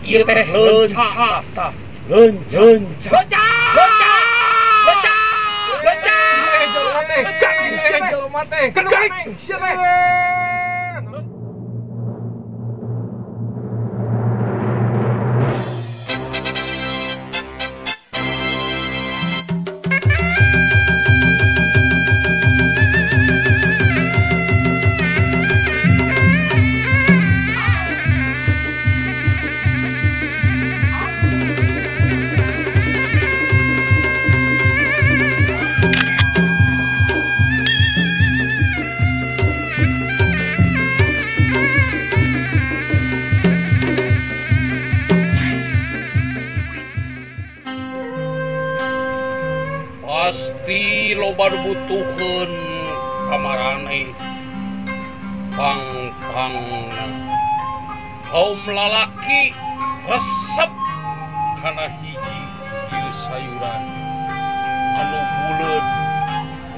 ieu teh leunca tah. Leunca. Jelema teh. Kedurik. Sia teh. Pasti loba butuhkeun kamarane pang kaum lalaki resep kana hiji ieu sayuran anu buleud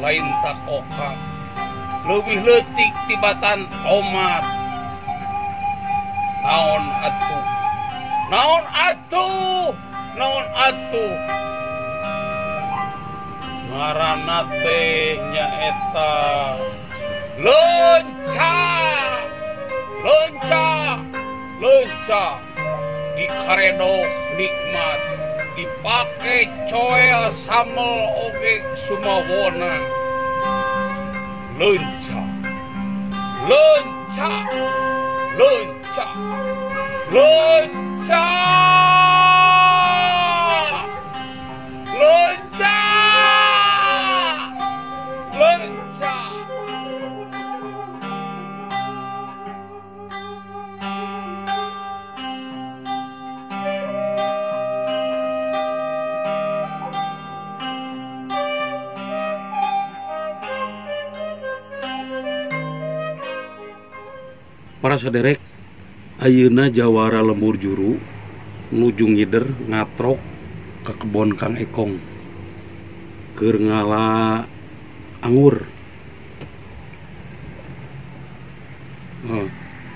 lain tak oka leuwih leutik tibatan tomat. Naon atuh ngaranna teh nyaeta leunca dikaredok nikmat dipake coel sambel oge sumawona. Leunca para saderek, ayeuna jawara lembur juru nuju ngider ngatrok ke kebon Kang Ekong keur ngala anggur.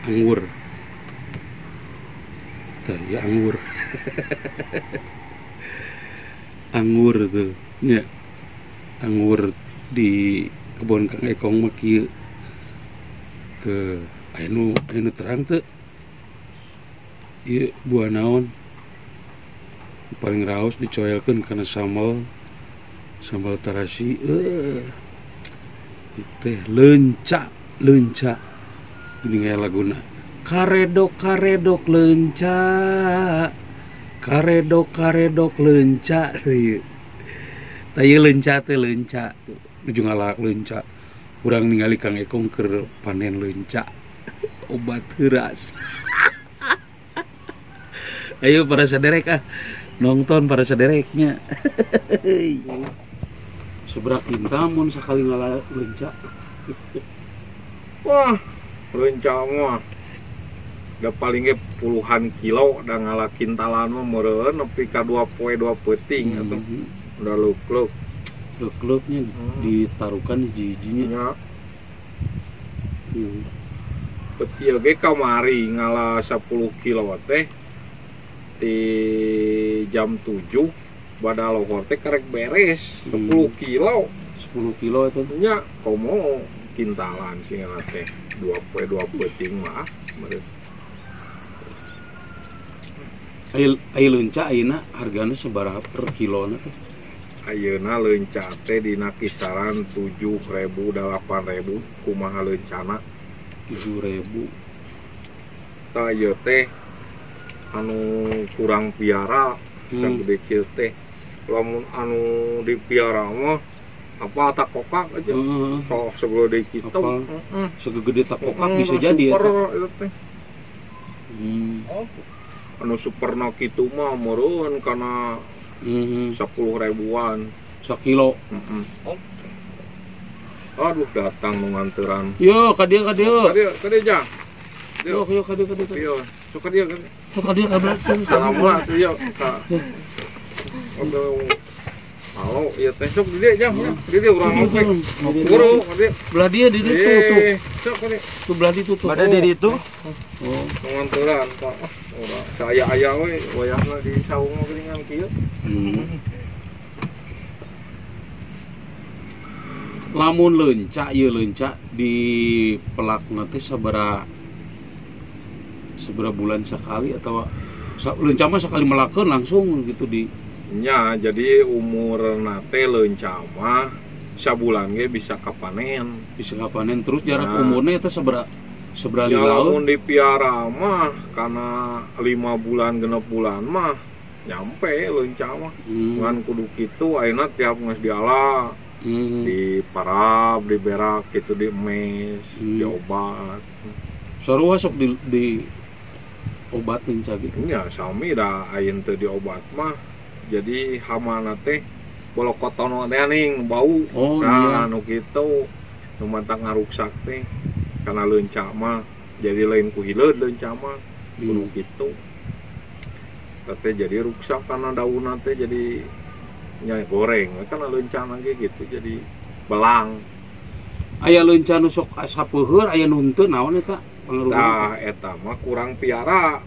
Anggur. Tah ya anggur. Anggur tuh, nya. Anggur di kebon Kang Ekong mah kieu. Teu anu terang teu. Ieu buah naon? Paling raos dicoelkeun kana sambal tarasi. Teh leunca. Ini kayak laguna. Karedok leunca. Karedok leunca. Tah ieu leunca teh leunca. Nuju ngalak leunca. Urang ningali Kang Ekong keur panen leunca. Obat heuras. Ayo para saderek nonton para sadereknya. Seberak pintamun sakali ngala leunca. Wah, leunca mah da paling ge puluhan kilo da ngala kintalan mah meureun nepi ka 2 poe 2 peuting atuh. Udah Lukluknya ditaruhkan hiji-hijinya. Peti oge kamari ngala 10 kilo teh di jam 7 bada lohor teh karek beres 10 kilo itu nya komo kintalan sih teh 2 peuting mah meureun. Aya leunca ayeuna hargana sabaraha per kilona teh? Ayeuna leunca teh dina kisaran 7.000 8.000 kumaha leuncana 7.000. Tah ieu teh anu kurang piara sagede kieu teh. Lamun anu dipiara mah apa tak kokak aja. Sok segede kitu. Segede tak kokak bisa jadi super eta teh. Anu superna kitu mah meureun kana 10 ribuan sakilo. Aduh datang nu nganteran. Yo ka dieu Jang. Yo ka dieu. Yo, sok ka dieu. Salamat yo. Halo, iya teh sok di dieu Jang. Di dieu urang ngopi. Guru, di belah dia di ditu tuh. Sok ka dieu. Tuh belah ditu tuh. Ada di ditu. Oh, Nganteran, Pak. Urang saya we wayahna di saung geuningan kieu. Lamun leunca ieu leunca di pelakna teh sabaraha bulan sekali atau leunca mah sekali melakeun langsung gitu di Nya jadi umur nate leunca mah sabulan ge bisa kapanen. bisa kapanen terus jarak Nah. umurnya itu sabaraha Ya lamun laun dipiara mah karena 5 bulan 6 bulan mah nyampe leunca mah. Ngan kudu kitu ayeuna tiap geus diala di parab, di berak gitu, di emes, di obat. sarua sok di obat leunca gitu. Ya sami dah ayeun teu di obat mah jadi hamana teh bolokoton teh aning bau. Oh Nah iya. anu kitu nu mantang ngaruksak teh karena leunca mah jadi lain ku hileud leunca mah kudu kitu. Teh jadi ruksak karena daunna teh jadi nya goreng karena leunca ge gitu jadi belang. Aya leunca nu sok sapeuheur aya nu henteu naon eta pangaruhna? Tah eta mah kurang piara.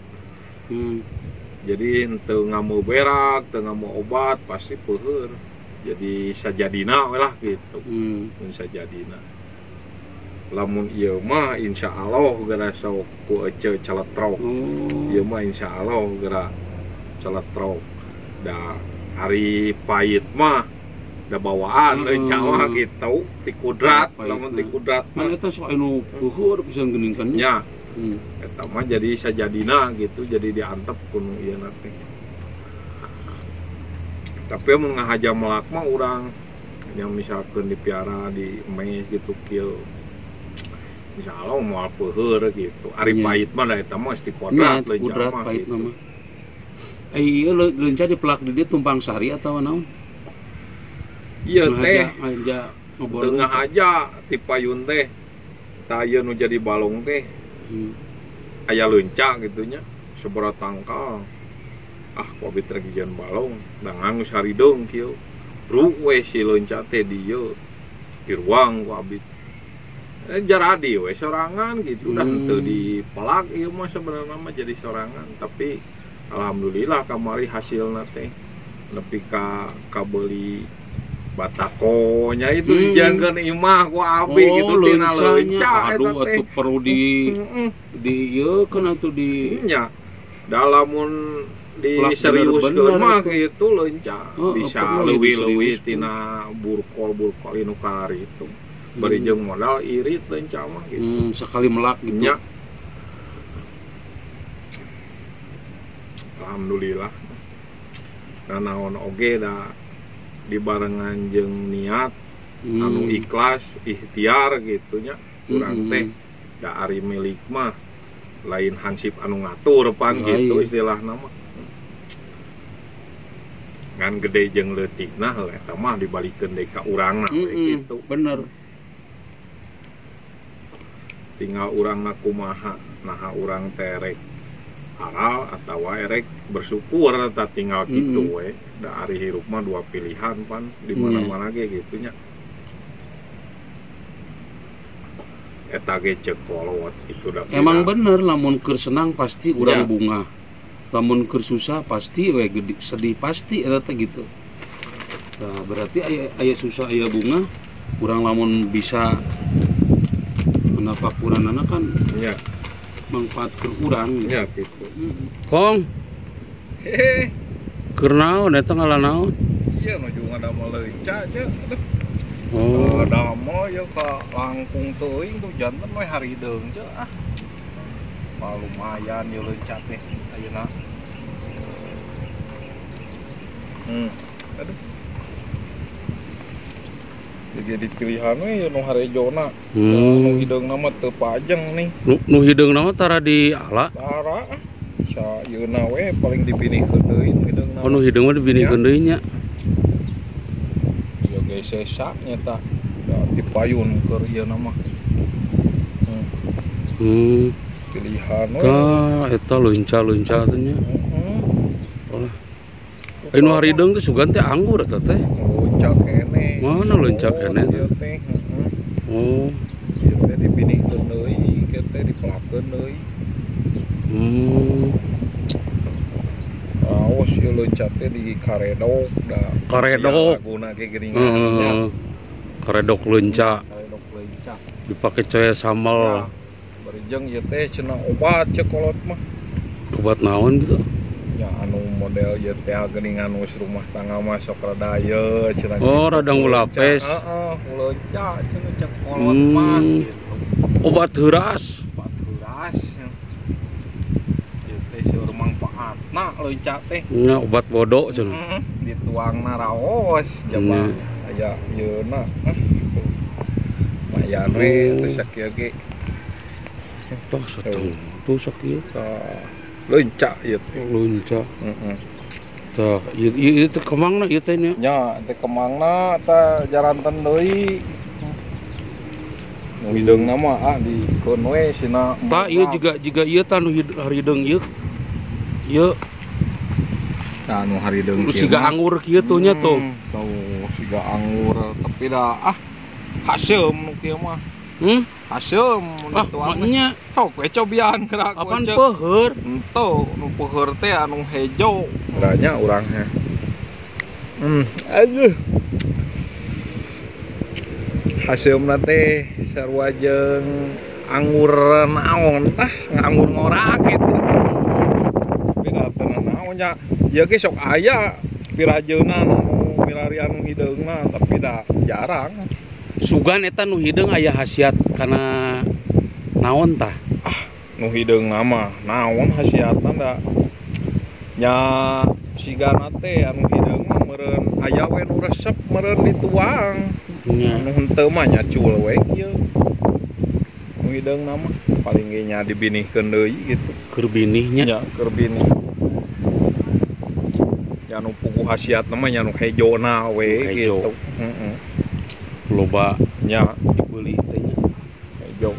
Jadi henteu ngamu berak, teu ngamu obat pasti peuheur. Jadi sajadina we lah gitu. Mun sajadina. Lamun ieu mah insyaallah geura sok ku ece caletrok. Ieu mah insyaallah geura caletrok. Da hari pait mah da bawaan leunca mah gitu ti kudrat, lamun ti kudrat Kan mah eta sok anu peuheur pisan geuningan nya nya. eta mah jadi sajadina gitu jadi diantep kuno ieu teh. Tapi mun ngahaja melak mah urang yang misalkan dipiara di emes gitu kieu insyaallah moal peuheur gitu. Ari pait mah da eta mah sti kodrat leunca Kudrat mah pait gitu. mah. Ieu leunca dipelak di dieu tumpang sari atawa naon? Ieu teh Ngahaja ngobrol. tengah aja ti payun teh. Tah ieu nu jadi balong teh aya leunca gitunya sabaraha tangkal. Ah ku abdi teh gigian balong da ngangus harideung kieu. Ru we si leunca teh di ieu di ruang ku abdi. Jaradi we sorangan gitu dah teu dipelak ieu mah sebenarnya mah jadi sorangan tapi alhamdulillah kamari hasilna teh nepi ka beli batakonya itu dijangan imah ku abi gitu tina leunca eta aduh teh. atuh perlu di ieu kan atuh di Nya dalamun Pelak diseriuskeun bener-bener mah itu. gitu leunca bisa perlu leuwih-leuwih diseriuskeun. tina burkol inu kalari itu. Bari jeung modal irit leunca mah gitu. sekali melak gitu. Nya alhamdulillah. Nah naon oge da dibarengan jeung niat anu ikhlas ikhtiar gitunya urang teh da ari milik mah lain hansip anu ngatur pan gitu istilahna mah ngan gede jeung leutikna eta mah dibalikeun deui ka urangna we gitu bener. tinggal urangna kumaha naha urang teh rek halal atawa erek bersyukur eta tinggal kitu we da ari hirup mah dua pilihan pan di mana-mana ge gitunya eta ge ceuk kolot itu da Emang bener lamun keur senang pasti urang Ya. bunga. Lamun keur susah pasti we gede sedih pasti eta teh gitu. Nah, berarti aya susah aya bunga, urang lamun bisa menapakuranana kan nya manfaat keur urang gitu. nya gitu Kong, keur naon eta ngalanaon? iya nu juga ada leuca aja Oh, ada mah ya ka langkung teuing tuh janten we harideung ce ah mah lumayan ya leuca teh ayeuna aduh jadi pilihan we nu harejona nu hideungna mah teu pajeng nih nu hideungna mah tara di ala. tara sa yeuna we paling dipinihkeun deui hideungna Oh, nu hideung mah dibinihkeun deui nya. ieu ge sesa nyata da dipayun keur ieu mah pilihan we Tah eta leunca-leunca teh nya. Anu harideung teh sugan teh anggur eta teh. Leunca kene. Mana leunca kene? Ieu teh, Oh. ieu teh dipinihkeun deui, ieu teh dipelakeun deui. ieu leunca teh di karedok da. Karedok. Laguna ge geuningan. Karedok leunca Karedok leunca. dipake coe sambal. Bari jeung ieu teh cenah obat ceuk kolot mah. Obat naon gitu? Ya anu model ieu teh geuningan geus rumah tangga mah sok rada ieu cenah. Oh, radang ulapes. Heeh, leunca cenah ceuk kolot mah gitu. Obat heuras. Obat heuras. Ieu teh seueur mangpaatna leunca teh. Nya obat bodo cenah. Dituangna raos jaba aya ieuna. Mayan we teh sakieu ge. Tah sateng tuh sakieu. Leunca ieu teh. Leunca. Heeh. Tah ieu teh kemangna ieu teh nya? Nya teh kemangna teh jaranten deui. Nu hideungna mah dikeun we sina. Tah ieu juga ieu tah nu harideung ieu. Ieu tah nu harideung kieu. siga anggur kieu tuh nya tuh. Tuh siga anggur tapi dah haseum nu kieu mah. Haseum mun dituang. Nya Hok we cobian gerak apaan peuheur? Ento nu peuheur teh anu hejo. Urangnya urangnya. Aduh. Haseumna teh sarua jeung anggur naon nganggur ngorak gitu. Beda teu naon nya. Ieu ge sok aya pirajeuna nu milarian nu hideungna tapi da jarang. Sugan eta nu hideung aya khasiat kana naon tah? Nu hideungna mah naon khasiatna da nya sigana teh anu hideung mah meureun aya we nu resep meureun dituang. Anu henteu mah nya cul we kieu. Nu hideungna mah paling ge nya dibinihkeun deui gitu. Keur binihnya. Nya keur binih. Ya nu puguh khasiatna mah nya nu hejona we gitu. Heeh. Loba Nya dibeuli teh nya. hejo.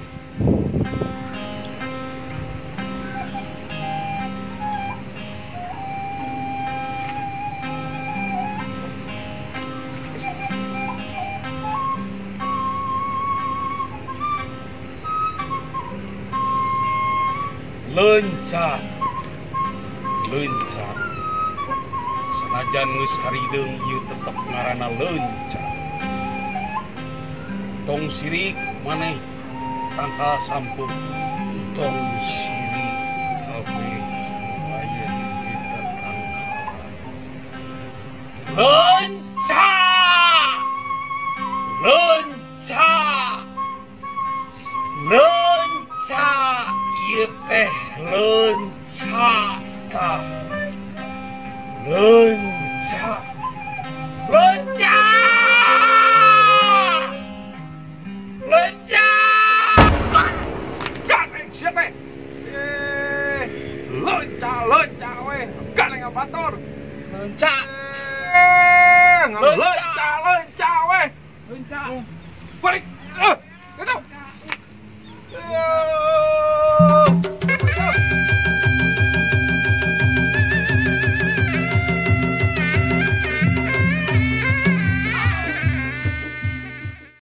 Leunca. Sanajan geus harideung ieu tetep ngaranna leunca. Tong sirik maneh tangkal sampun. Tong sirik kabeh aya di kita tangkal. Leunca. Ieu teh leunca tah. Leunca. Ganeng sia teh. Leunca we. Ganeng abatur. Leunca. Leunca we. Leunca. Balik.